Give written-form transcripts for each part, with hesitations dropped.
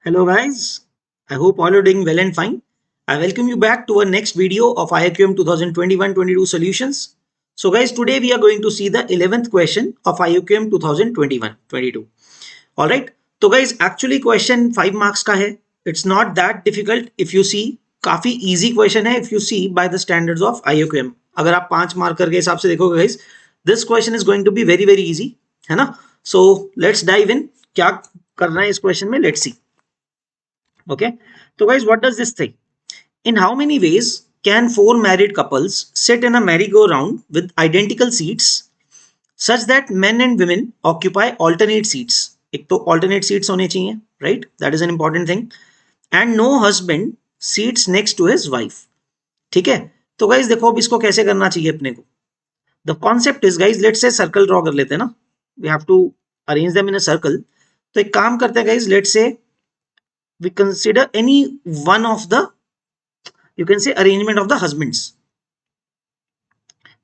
Hello guys, I hope all are doing well and fine. I welcome you back to our next video of IIQM 2021-22 solutions. So guys, today we are going to see the 11th question of IIQM 2021-22. Alright, so guys, actually question 5 marks का है. It's not that difficult if you see. काफी easy question है if you see by the standards of IIQM. अगर आप 5 marker के हिसाब से देखोगे guys, this question is going to be very easy, है ना? So let's dive in. क्या करना है इस question में? Let's see. Okay, so guys, what does this say? In how many ways can four married couples sit in a merry-go-round with identical seats such that men and women occupy alternate seats? एक तो alternate seats होने चाहिए, right? That is an important thing. And no husband seats next to his wife. ठीक है, तो guys देखो अब इसको कैसे करना चाहिए अपने को. The concept is guys, let's say circle draw कर लेते हैं ना. We have to arrange them in a circle. तो एक काम करते हैं guys, let's say we consider any one of the, you can say, arrangement of the husbands,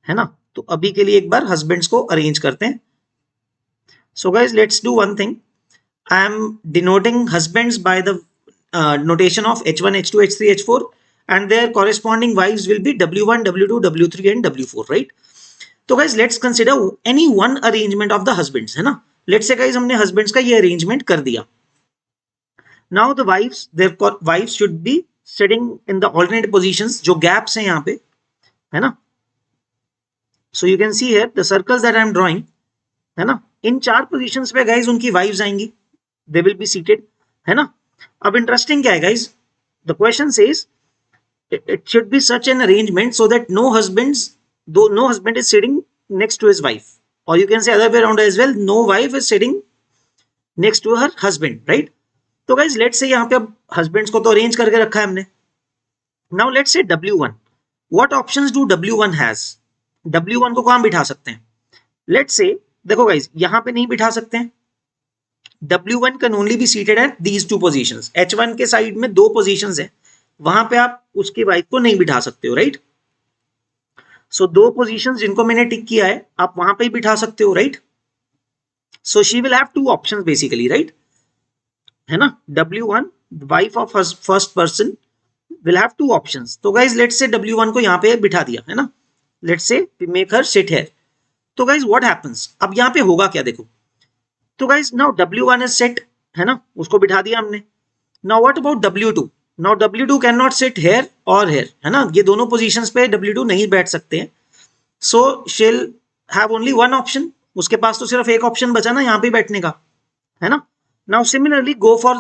है ना. तो अभी के लिए एक बार husbands को arrange करते हैं. So guys, let's do one thing. I am denoting husbands by the notation of H1, H2, H3, H4, and their corresponding wives will be W1, W2, W3 and W4, right? तो guys, let's consider any one arrangement of the husbands, है ना. Let's say guys हमने husbands का ये arrangement कर दिया. Now the wives, their wives should be sitting in the alternate positions. जो gaps हैं यहाँ पे, है ना. So you can see here the circles that I am drawing, है ना. इन 4 positions पे guys उनकी wives आएंगी. They will be seated, है ना. अब interesting क्या है guys? The question says it should be such an arrangement so that no husband is sitting next to his wife, or you can say other way around as well. No wife is sitting next to her husband, right? तो guys let's say यहाँ पे अब husbands को तो arrange करके रखा है हमने. Now let's say W1. What options do W1 has? W1 को कहाँ बिठा सकते हैं? लेट्स से देखो गाइज यहाँ पे नहीं बिठा सकते हैं. W1 can only B seated at these 2 positions. H1 के साइड में 2 पोजीशंस है, वहां पे आप उसकी वाइफ को नहीं बिठा सकते हो, राइट. सो 2 पोजीशंस जिनको मैंने टिक किया है आप वहां पे ही बिठा सकते हो, right. So she will have 2 options basically, right, है ना. W1, wife of first person, will have 2 options. तो गाइज लेट्स से W1 को यहाँ पे बिठा दिया, है ना. Let's say we make her sit here. तो गाइज व्हाट हैपेंस? अब यहाँ पे होगा क्या देखो. तो guys now W1 is set, है ना, उसको बिठा दिया हमने. Now what about W2? Now W2 can not sit here और हियर, है ना. ये दोनों पोजीशंस पे W2 नहीं बैठ सकते हैं. सो she will have only 1 option. उसके पास तो सिर्फ एक ऑप्शन बचा ना यहाँ पे बैठने का, है ना. Now similarly go for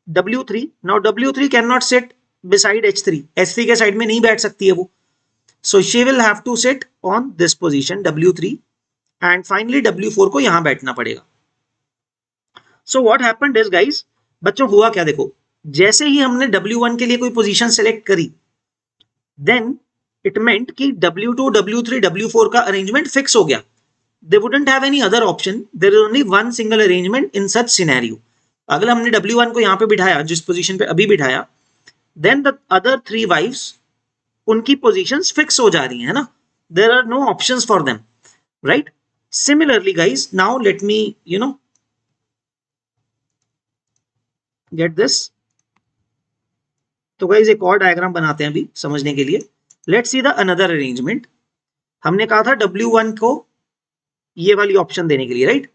W3. Now W3 cannot sit beside H3. H3 के साइड में नहीं बैठ सकती है वो. So she will have to sit on this position W3 and finally W4 को यहाँ बैठना पड़ेगा. So what happened is guys, बच्चों हुआ क्या देखो, जैसे ही हमने W1 के लिए कोई पोजीशन सेलेक्ट करी, then it meant कि W2, W3, W4 का अरेंजमेंट फिक्स हो गया. They wouldn't have any other option. There is only one single arrangement in such scenario. अगर हमने W1 को यहाँ पे बिठाया, जिस पोजीशन पे अभी बिठाया, then the other 3 wives, उनकी positions fix हो जा रही हैं, है ना. There are no options for them, right? Similarly, guys, now let me, get this. तो guys एक और डायग्राम बनाते हैं अभी समझने के लिए. Let's see the another arrangement. हमने कहा था W1 को ये वाली ऑप्शन देने के लिए, right.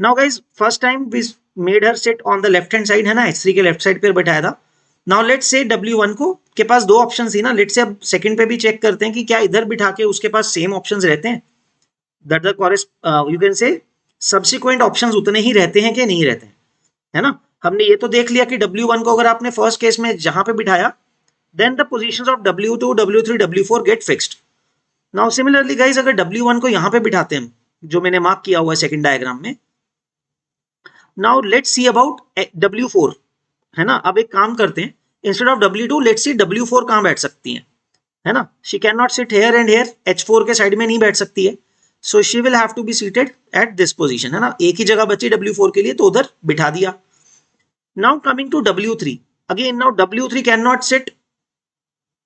Now guys first time we made her sit on the left hand side, है ना. H3 के लेफ्ट साइड पे बैठाया था. नाउ लेट्स से W1 को के पास 2 ऑप्शन थी ना. लेट्स से अब सेकंड पे भी चेक करते हैं कि क्या इधर बिठा के उसके पास सेम ऑप्शंस रहते हैं. That the you can say subsequent options उतने ही रहते हैं कि नहीं रहते हैं, है ना. हमने ये तो देख लिया कि W1 को अगर आपने फर्स्ट केस में जहां पे बिठाया, then the positions of W2, W3, W4 get fixed. Now similarly guys अगर W1 को यहाँ पे बिठाते हैं, जो मैंने मार्क किया हुआ है सेकंड डायग्राम में. Now let's see about W4, है ना. अब एक काम करते हैं, instead of W2 let's see W4 कहां बैठ सकती है, है ना. She can not sit here and here. H4 के साइड में नहीं बैठ सकती है. So she will have to be seated at this position, है ना. एक ही जगह बची W4 के लिए, तो उधर बिठा दिया. Now coming to W3 again. Now W3 can not sit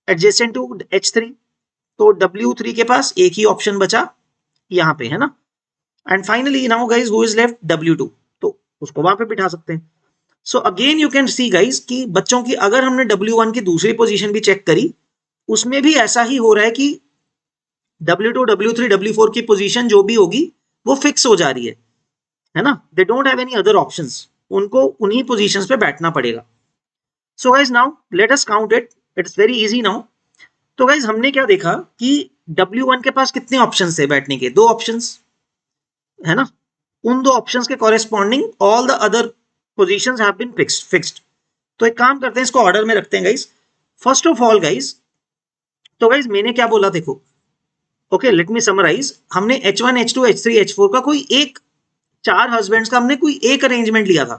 adjacent to H3. तो W3 के पास एक ही ऑप्शन बचा यहाँ पे, है ना. And finally now guys who is left? W2. तो उसको वहां पे बिठा सकते हैं. So again you can see guys कि बच्चों की अगर हमने W1 की दूसरी पोजीशन भी चेक करी, उसमें भी ऐसा ही हो रहा है कि W2, W3, W4 की पोजीशन जो भी होगी वो फिक्स हो जा रही है ना. They don't have any other options, उनको उन्हीं पोजीशंस पे बैठना पड़ेगा. So guys now let us count it, it's very easy now. तो गाइज हमने क्या देखा कि W1 के पास कितने ऑप्शंस थे बैठने के, 2 ऑप्शंस है ना. उन 2 ऑप्शंस के corresponding all the other positions have been fixed. तो एक काम करते हैं, इसको ऑर्डर में रखते हैं guys. First of all guys, तो गाइज मैंने क्या बोला देखो, ओके लेट मी समराइज. हमने H1, H2, H3, H4 का कोई एक, 4 हस्बैंड्स का हमने कोई एक अरेंजमेंट लिया था,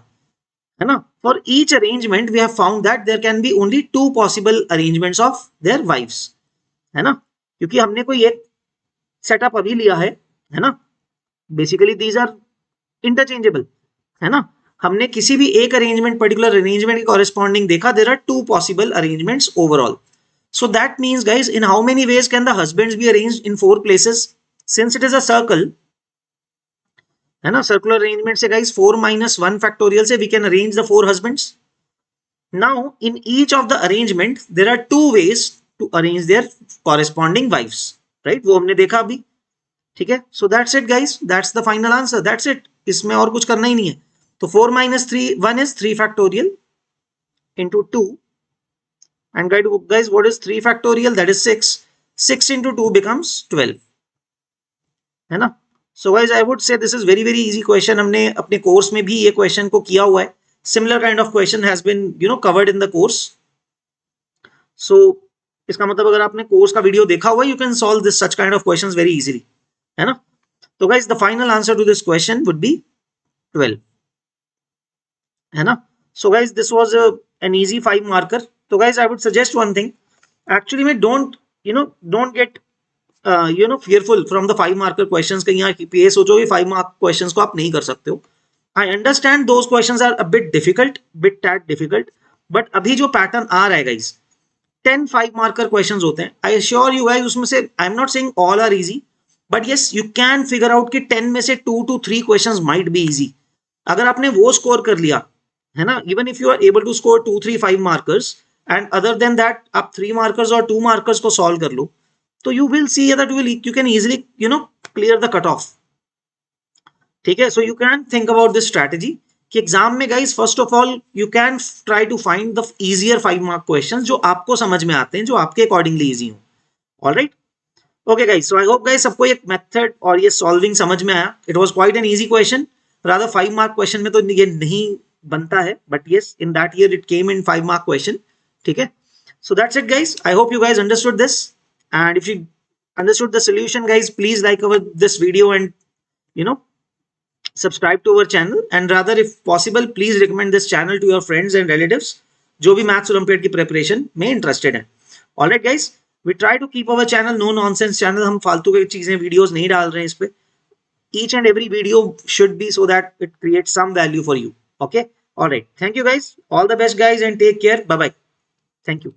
है ना. For each arrangement we have found that there can be only 2 possible arrangements of their wifes, है ना. क्योंकि हमने कोई एक सेटअप अभी लिया है ना. बेसिकली दीज आर इंटरचेंजेबल, है ना. हमने किसी भी एक अरेंजमेंट, पर्टिकुलर अरेंजमेंट के कॉरेस्पॉन्डिंग देखा, there are 2 possible arrangements overall. So that means guys, in how many ways can the husbands be arranged in 4 places? Since it is a circle, है ना, circular arrangement से guys 4 minus 1 factorial से we can arrange the 4 husbands. Now in each of the arrangement there are 2 ways to arrange their corresponding wives, right? वो हमने देखा अभी, ठीक है. So that's it guys, that's the final answer, that's it. इसमें और कुछ करना ही नहीं है. तो 4 minus 3, 1 is 3 factorial into 2. And guys, what is 3 factorial? That is 6. 6 into 2 becomes 12. है ना. So guys, I would say this is very easy question. हमने अपने कोर्स में भी ये क्वेश्चन को किया हुआ है. Similar kind of question has been covered in the course. So इसका मतलब अगर आपने कोर्स का वीडियो देखा हुआ है, you can solve this such kind of questions very easily, है ना. तो guys, the final answer to this question would be 12, है ना. So guys, this was an easy 5 marker. So guys, I would suggest one thing. Actually, don't get fearful from the 5 marker questions. कहीं यहाँ पे सोचो कि 5 mark questions को आप नहीं कर सकते हो. I understand those questions are a bit tad difficult, but अभी जो pattern आ रहा है guys, 10 5 marker questions होते हैं. I assure you guys, उसमें से I'm not saying all are easy, but yes, you can figure out कि 10 में से 2 to 3 questions might be easy. अगर आपने वो स्कोर कर लिया, है ना, even if you are able to score 2 3 5 markers, and other than that आप 3 markers और 2 markers को solve कर लो, तो you will see that you can easily clear the cutoff. ठीक है. So you can think about this strategy कि exam में guys, first of all you can try to find the easier 5 mark questions जो आपको समझ में आते हैं, जो आपके accordingly easy हो. All right. Okay guys, so I hope guys सबको ये method और ये solving समझ में आया. It was quite an easy question. Rather 5 mark question में तो ये नहीं बनता है, but yes, in that year it came in 5 mark question. ठीक है. So that's it guys. I hope you guys understood this, and if you understood the solution guys, please like this video and subscribe to our channel, and rather if possible please recommend this channel to your friends and relatives जो भी maths olympiad की preparation में interested है. Alright guys, we try to keep our channel no nonsense channel. हम फालतू की चीजें videos नहीं डाल रहे हैं इस पे. each and every video should be so that it creates some value for you. Okay. All right. Thank you guys. All the best guys and take care. Bye bye. Thank you.